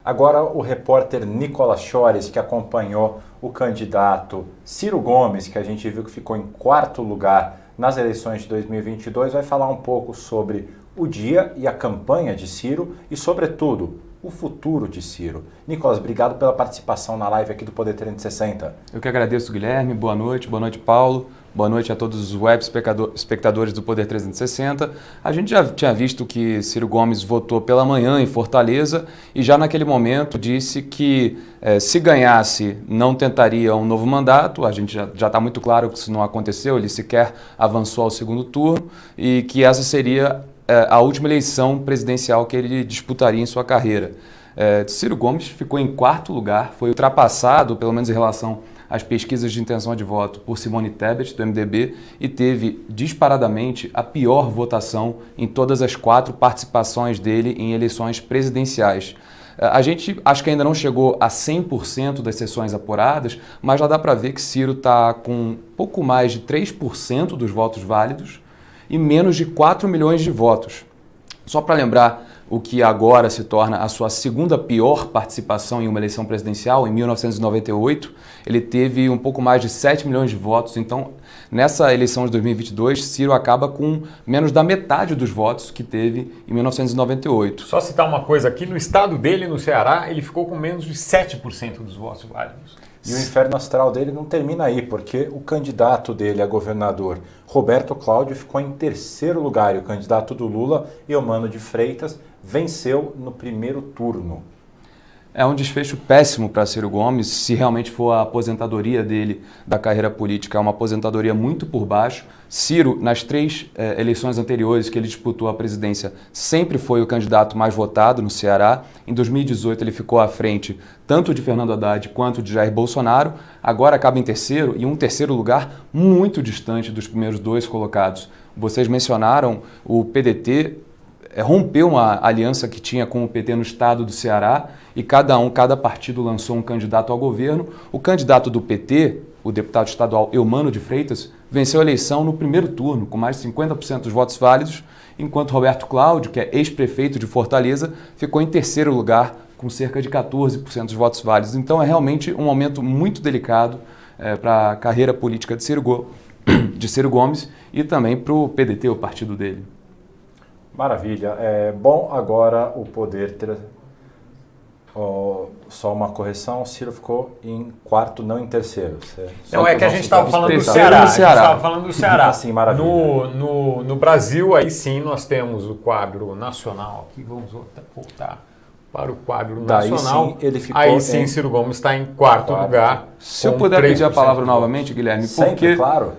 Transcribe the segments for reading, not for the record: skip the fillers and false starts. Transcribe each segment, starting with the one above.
Agora o repórter Nicolas Chores, que acompanhou o candidato Ciro Gomes, que a gente viu que ficou em quarto lugar nas eleições de 2022, vai falar um pouco sobre o dia e a campanha de Ciro e, sobretudo, o futuro de Ciro. Nicolas, obrigado pela participação na live aqui do Poder 360. Eu que agradeço, Guilherme. Boa noite, Paulo. Boa noite a todos os web espectadores do Poder 360. A gente já tinha visto que Ciro Gomes votou pela manhã em Fortaleza e já naquele momento disse que se ganhasse não tentaria um novo mandato. A gente já está muito claro que isso não aconteceu, ele sequer avançou ao segundo turno e que essa seria a última eleição presidencial que ele disputaria em sua carreira. Ciro Gomes ficou em quarto lugar, foi ultrapassado, pelo menos em relação às pesquisas de intenção de voto, por Simone Tebet, do MDB, e teve disparadamente a pior votação em todas as 4 participações dele em eleições presidenciais. A gente acho que ainda não chegou a 100% das sessões apuradas, mas já dá para ver que Ciro está com pouco mais de 3% dos votos válidos e menos de 4 milhões de votos. Só para lembrar o que agora se torna a sua segunda pior participação em uma eleição presidencial, em 1998, ele teve um pouco mais de 7 milhões de votos. Então, nessa eleição de 2022, Ciro acaba com menos da metade dos votos que teve em 1998. Só citar uma coisa aqui, no estado dele, no Ceará, ele ficou com menos de 7% dos votos válidos. E o inferno astral dele não termina aí, porque o candidato dele a governador, Roberto Cláudio, ficou em terceiro lugar. E o candidato do Lula, Eumano de Freitas, venceu no primeiro turno. É um desfecho péssimo para Ciro Gomes, se realmente for a aposentadoria dele da carreira política, é uma aposentadoria muito por baixo. Ciro, nas 3 eleições anteriores que ele disputou a presidência, sempre foi o candidato mais votado no Ceará. Em 2018 ele ficou à frente tanto de Fernando Haddad quanto de Jair Bolsonaro. Agora acaba em terceiro e um terceiro lugar muito distante dos primeiros 2 colocados. Vocês mencionaram o PDT, rompeu uma aliança que tinha com o PT no estado do Ceará e cada partido lançou um candidato ao governo. O candidato do PT, o deputado estadual Eumano de Freitas, venceu a eleição no primeiro turno, com mais de 50% dos votos válidos, enquanto Roberto Cláudio, que é ex-prefeito de Fortaleza, ficou em terceiro lugar, com cerca de 14% dos votos válidos. Então é realmente um momento muito delicado para a carreira política de Ciro Gomes e também para o PDT, o partido dele. Maravilha. Bom, agora o Poder... só uma correção, o Ciro ficou em quarto, não em terceiro. Não, é que a gente estava falando do Ceará. A gente estava falando do Ceará. Assim, maravilha. No Brasil, aí sim, nós temos o quadro nacional. Aqui vamos voltar para o quadro nacional. Aí sim, Ciro Gomes está em quarto lugar. Se eu puder pedir a palavra novamente, Guilherme, porque... claro.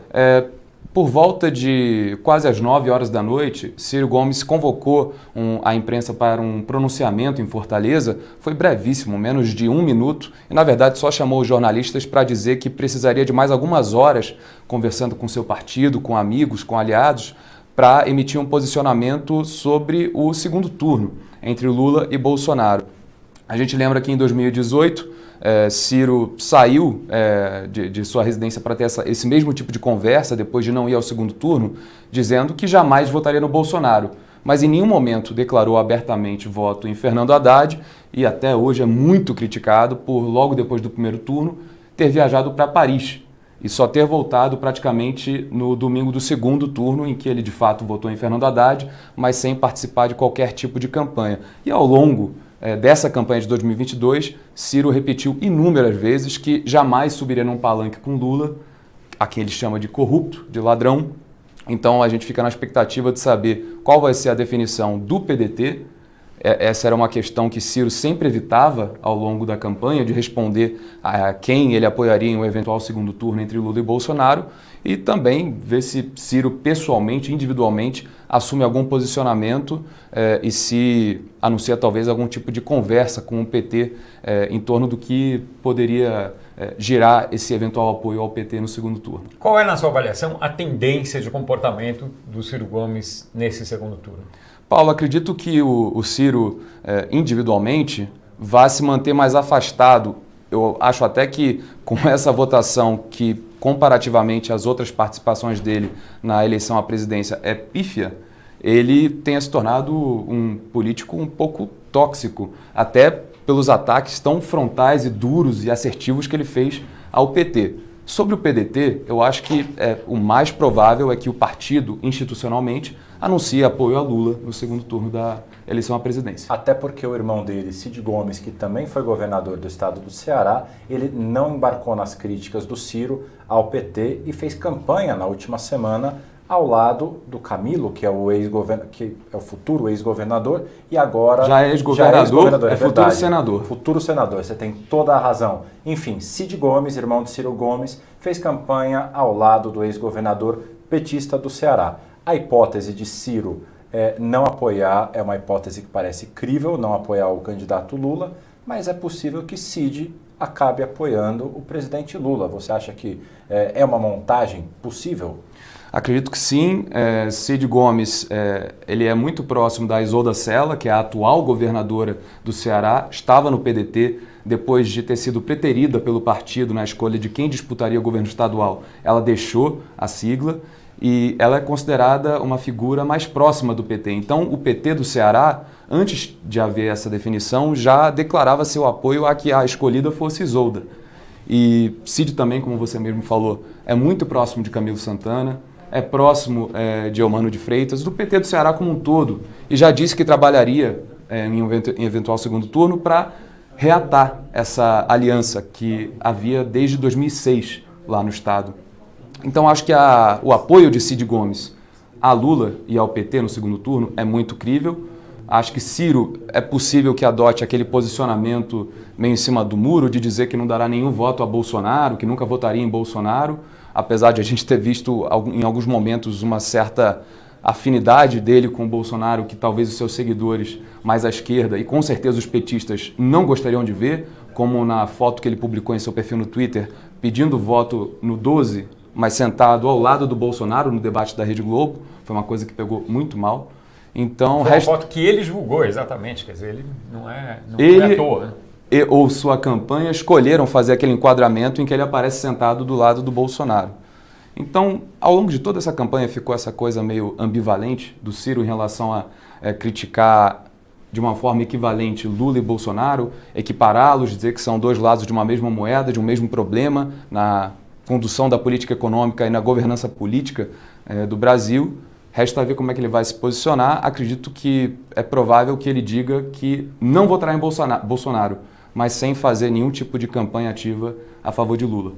Por volta de quase às 9 horas da noite, Ciro Gomes convocou a imprensa para um pronunciamento em Fortaleza. Foi brevíssimo, menos de 1 minuto. E, na verdade, só chamou os jornalistas para dizer que precisaria de mais algumas horas conversando com seu partido, com amigos, com aliados, para emitir um posicionamento sobre o segundo turno entre Lula e Bolsonaro. A gente lembra que em 2018... Ciro saiu de sua residência para ter esse mesmo tipo de conversa, depois de não ir ao segundo turno, dizendo que jamais votaria no Bolsonaro. Mas em nenhum momento declarou abertamente voto em Fernando Haddad e até hoje é muito criticado por, logo depois do primeiro turno, ter viajado para Paris e só ter voltado praticamente no domingo do segundo turno, em que ele de fato votou em Fernando Haddad, mas sem participar de qualquer tipo de campanha. E ao longo dessa campanha de 2022, Ciro repetiu inúmeras vezes que jamais subiria num palanque com Lula, a quem ele chama de corrupto, de ladrão. Então a gente fica na expectativa de saber qual vai ser a definição do PDT. Essa era uma questão que Ciro sempre evitava ao longo da campanha, de responder a quem ele apoiaria em um eventual segundo turno entre Lula e Bolsonaro, e também ver se Ciro pessoalmente, individualmente, assume algum posicionamento e se anuncia talvez algum tipo de conversa com o PT em torno do que poderia girar esse eventual apoio ao PT no segundo turno. Qual é, na sua avaliação, a tendência de comportamento do Ciro Gomes nesse segundo turno? Paulo, acredito que o Ciro, individualmente, vai se manter mais afastado. Eu acho até que com essa votação que, comparativamente às outras participações dele na eleição à presidência, é pífia, ele tenha se tornado um político um pouco tóxico, até pelos ataques tão frontais e duros e assertivos que ele fez ao PT. Sobre o PDT, eu acho que o mais provável é que o partido, institucionalmente, anuncie apoio a Lula no segundo turno da eleição à presidência. Até porque o irmão dele, Cid Gomes, que também foi governador do estado do Ceará, ele não embarcou nas críticas do Ciro ao PT e fez campanha na última semana ao lado do Camilo, que é o futuro ex-governador e agora já é ex-governador, futuro senador. Futuro senador, você tem toda a razão. Enfim, Cid Gomes, irmão de Ciro Gomes, fez campanha ao lado do ex-governador petista do Ceará. A hipótese de Ciro não apoiar é uma hipótese que parece crível, não apoiar o candidato Lula, mas é possível que Cid acabe apoiando o presidente Lula. Você acha que é uma montagem possível? Acredito que sim. Cid Gomes ele é muito próximo da Isolda Sela, que é a atual governadora do Ceará, estava no PDT, depois de ter sido preterida pelo partido na escolha de quem disputaria o governo estadual. Ela deixou a sigla e ela é considerada uma figura mais próxima do PT. Então, o PT do Ceará, antes de haver essa definição, já declarava seu apoio a que a escolhida fosse Isolda. E Cid também, como você mesmo falou, é muito próximo de Camilo Santana, é próximo de Eumano de Freitas, do PT do Ceará como um todo, e já disse que trabalharia em eventual segundo turno para reatar essa aliança que havia desde 2006 lá no estado. Então acho que o apoio de Cid Gomes a Lula e ao PT no segundo turno é muito crível. Acho que Ciro é possível que adote aquele posicionamento meio em cima do muro de dizer que não dará nenhum voto a Bolsonaro, que nunca votaria em Bolsonaro, apesar de a gente ter visto em alguns momentos uma certa afinidade dele com o Bolsonaro, que talvez os seus seguidores mais à esquerda e com certeza os petistas não gostariam de ver, como na foto que ele publicou em seu perfil no Twitter, pedindo voto no 12, mas sentado ao lado do Bolsonaro no debate da Rede Globo. Foi uma coisa que pegou muito mal. Então, foi uma foto que ele divulgou, exatamente, quer dizer, ele não é à toa, né? Ou sua campanha escolheram fazer aquele enquadramento em que ele aparece sentado do lado do Bolsonaro. Então, ao longo de toda essa campanha ficou essa coisa meio ambivalente do Ciro em relação a criticar de uma forma equivalente Lula e Bolsonaro, equipará-los, dizer que são dois lados de uma mesma moeda, de um mesmo problema na condução da política econômica e na governança política do Brasil. Resta ver como é que ele vai se posicionar. Acredito que é provável que ele diga que não votará em Bolsonaro, mas sem fazer nenhum tipo de campanha ativa a favor de Lula.